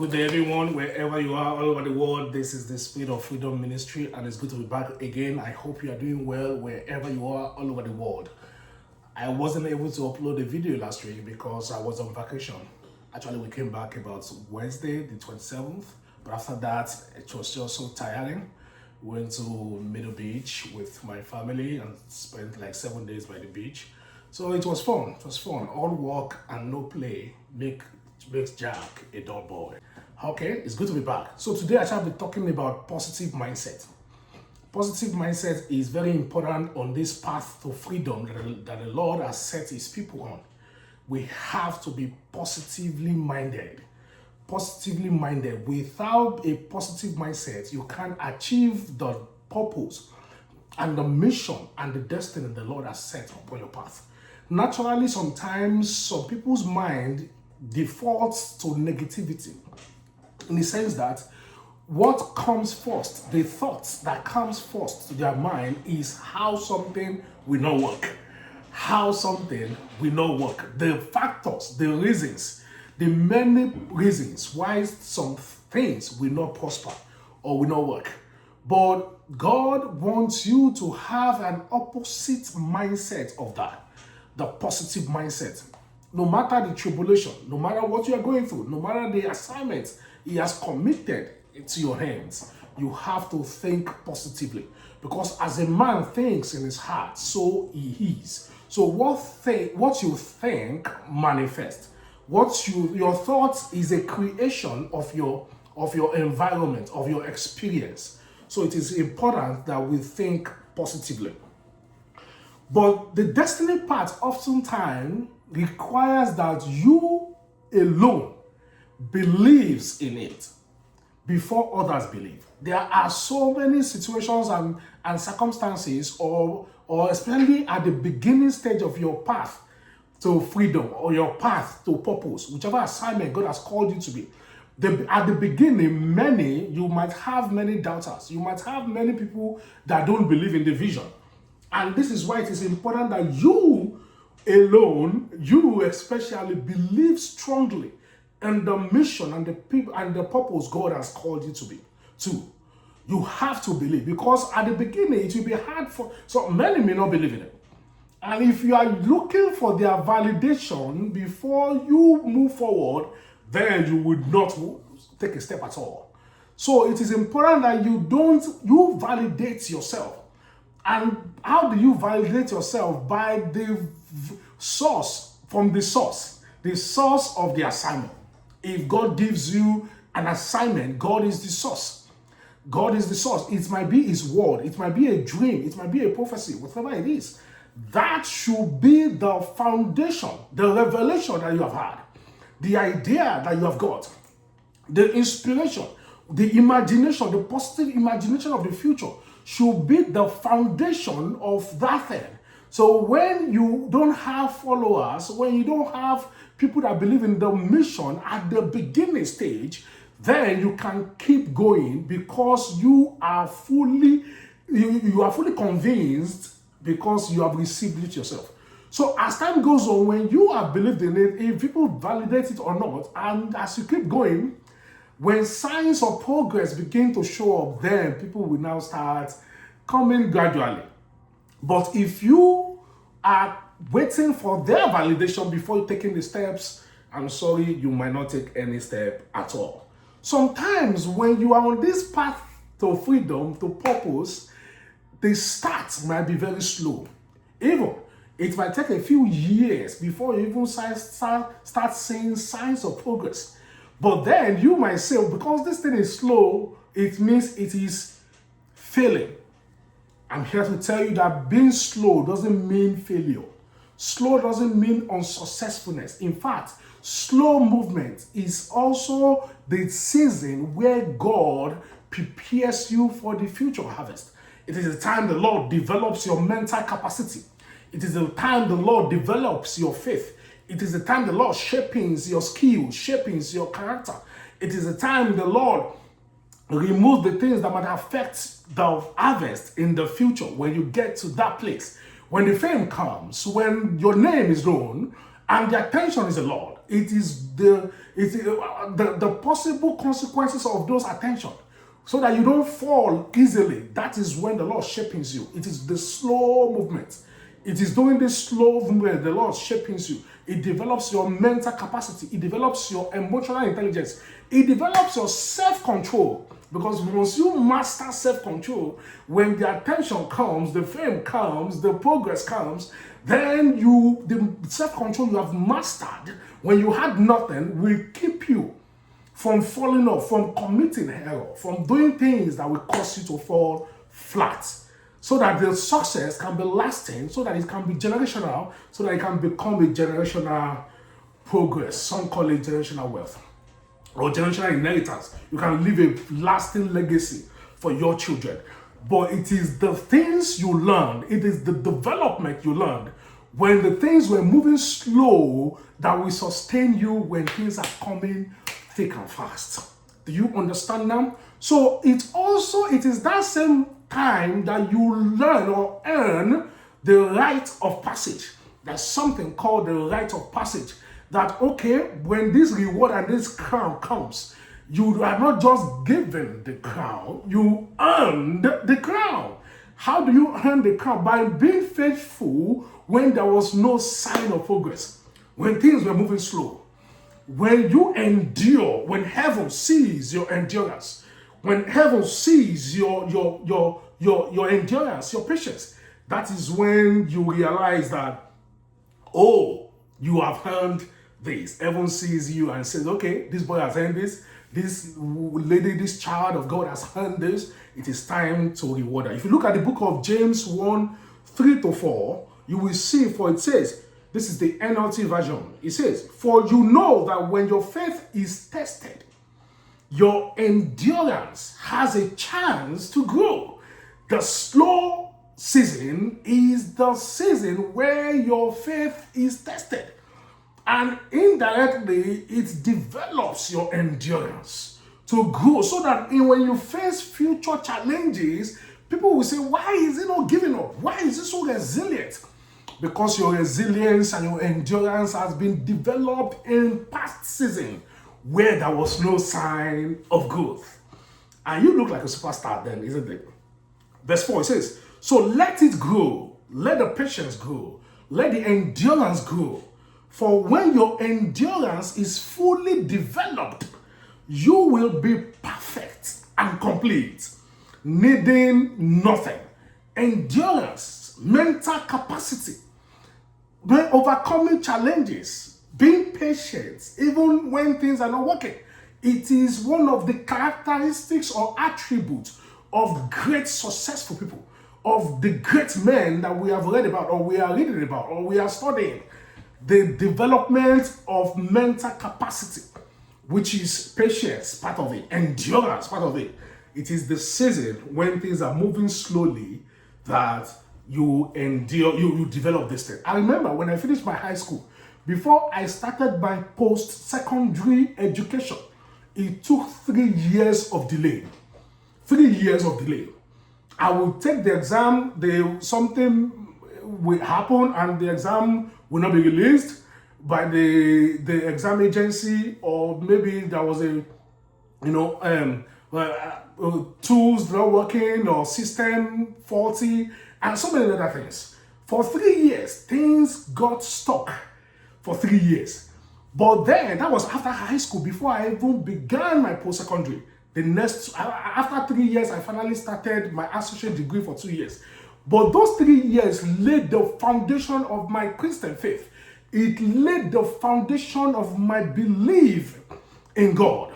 Good day, everyone, wherever you are, all over the world. This is the Spirit of Freedom Ministry, and it's good to be back again. I hope you are doing well wherever you are, all over the world. I wasn't able to upload a video last week because I was on vacation. Actually, we came back about Wednesday, the 27th, but after that, it was just so tiring. Went to Middle Beach with my family and spent like 7 days by the beach. So it was fun. It was fun. All work and no play makes Jack a dull boy. Okay, it's good to be back. So today I shall be talking about positive mindset. Positive mindset is very important on this path to freedom that the Lord has set his people on. We have to be positively minded. Positively minded. Without a positive mindset, you can't achieve the purpose and the mission and the destiny the Lord has set upon your path. Naturally, sometimes some people's mind defaults to negativity in the sense that what comes first, the thoughts that comes first to their mind is how something will not work. How something will not work. The factors, the reasons, the many reasons why some things will not prosper or will not work. But God wants you to have an opposite mindset of that. The positive mindset. No matter the tribulation, no matter what you are going through, no matter the assignment he has committed into your hands, you have to think positively. Because as a man thinks in his heart, so he is. So what you think manifests. Your thoughts is a creation of your environment, of your experience. So it is important that we think positively. But the destiny part oftentimes requires that you alone believes in it before others believe. There are so many situations and circumstances or especially at the beginning stage of your path to freedom or your path to purpose, whichever assignment God has called you to be. At the beginning, you might have many doubters. You might have many people that don't believe in the vision. And this is why it is important that you alone, you especially, believe strongly in the mission and the people and the purpose God has called you to be. You have to believe, because at the beginning it will be hard for many may not believe in it. And if you are looking for their validation before you move forward, then you would not take a step at all. So it is important that you validate yourself. And how do you validate yourself? By the source, the source of the assignment. If God gives you an assignment, God is the source. God is the source. It might be his word. It might be a dream. It might be a prophecy, whatever it is. That should be the foundation, the revelation that you have had, the idea that you have got, the inspiration, the imagination, the positive imagination of the future should be the foundation of that thing. So when you don't have followers, when you don't have people that believe in the mission at the beginning stage, then you can keep going because you are fully convinced because you have received it yourself. So as time goes on, when you have believed in it, if people validate it or not, and as you keep going, when signs of progress begin to show up, then people will now start coming gradually. But if you are waiting for their validation before taking the steps, I'm sorry, you might not take any step at all. Sometimes when you are on this path to freedom, to purpose, the start might be very slow. Even it might take a few years before you even start seeing signs of progress. But then you might say, because this thing is slow, it means it is failing. I'm here to tell you that being slow doesn't mean failure. Slow doesn't mean unsuccessfulness. In fact, slow movement is also the season where God prepares you for the future harvest. It is the time the Lord develops your mental capacity. It is the time the Lord develops your faith. It is the time the Lord shapes your skills, shapes your character. It is the time the Lord removes the things that might affect the harvest in the future when you get to that place. When the fame comes, when your name is known and the attention is the Lord, it It's the possible consequences of those attention, so that you don't fall easily. That is when the Lord shapes you. It is the slow movement. It is during this slow movement the Lord shapes you. It develops your mental capacity. It develops your emotional intelligence. It develops your self-control. Because once you master self-control, when the attention comes, the fame comes, the progress comes, then the self-control you have mastered when you had nothing will keep you from falling off, from committing error, from doing things that will cause you to fall flat. So that the success can be lasting, so that it can be generational, so that it can become a generational progress. Some call it generational wealth or generational inheritance. You can leave a lasting legacy for your children. But it is the things you learned, it is the development you learned when the things were moving slow that will sustain you when things are coming thick and fast. Do you understand now? So it is that same time that you learn or earn the rite of passage. There's something called the rite of passage. That, okay, when this reward and this crown comes, you are not just given the crown, you earned the crown. How do you earn the crown? By being faithful when there was no sign of progress, when things were moving slow. When you endure, when heaven sees your endurance, when heaven sees your endurance, your patience, that is when you realize that, oh, you have earned this. Heaven sees you and says, okay, this boy has earned this. This lady, this child of God has earned this. It is time to reward her. If you look at the book of James 1:3-4, you will see, for it says, this is the NLT version. It says, for you know that when your faith is tested, your endurance has a chance to grow. The slow season is the season where your faith is tested. And indirectly, it develops your endurance to grow, so that when you face future challenges, people will say, why is he not giving up? Why is he so resilient? Because your resilience and your endurance has been developed in past season where there was no sign of growth. And you look like a superstar then, isn't it? Verse 4, it says, so let it grow, let the patience grow, let the endurance grow. For when your endurance is fully developed, you will be perfect and complete, needing nothing. Endurance, mental capacity, when overcoming challenges, being patient, even when things are not working. It is one of the characteristics or attributes of great successful people, of the great men that we have read about, or we are reading about, or we are studying. The development of mental capacity, which is patience, part of it, endurance, part of it. It is the season when things are moving slowly that you endure, you develop this thing. I remember when I finished my high school, before I started my post-secondary education, it took 3 years of delay. 3 years of delay. I would take the exam, something will happen and the exam will not be released by the exam agency, or maybe there was tools not working or system faulty and so many other things. For 3 years, things got stuck for 3 years. But then, that was after high school, before I even began my post-secondary. After 3 years, I finally started my associate degree for 2 years. But those 3 years laid the foundation of my Christian faith. It laid the foundation of my belief in God.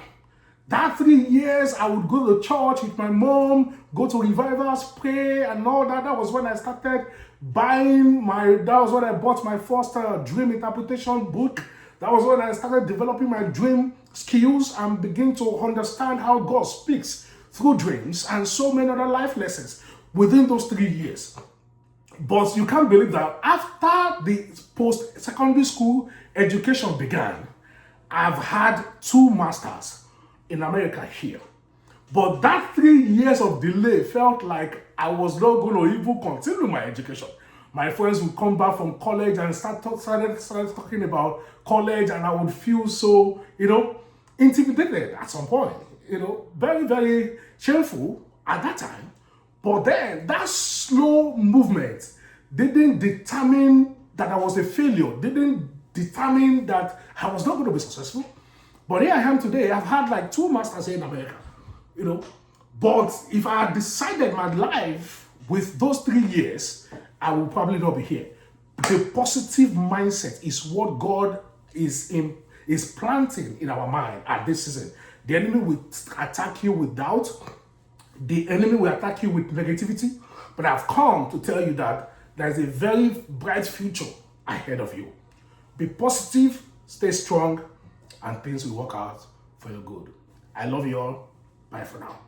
That 3 years, I would go to church with my mom, go to revivals, pray, and all that. That was when I started that was when I bought my first dream interpretation book. That was when I started developing my dream skills and begin to understand how God speaks through dreams and so many other life lessons within those 3 years. But you can't believe that after the post-secondary school education began, I've had 2 masters in America here. But that 3 years of delay felt like I was not going to even continue my education, My friends would come back from college and started talking about college, and I would feel so, intimidated at some point. Very, very shameful at that time. But then that slow movement didn't determine that I was a failure, didn't determine that I was not going to be successful. But here I am today. I've had like 2 masters here in America, But if I had decided my life with those 3 years, I would probably not be here. The positive mindset is what God is planting in our mind at this season. The enemy will attack you with doubt. The enemy will attack you with negativity. But I've come to tell you that there's a very bright future ahead of you. Be positive, stay strong, and things will work out for your good. I love you all. Bye for now.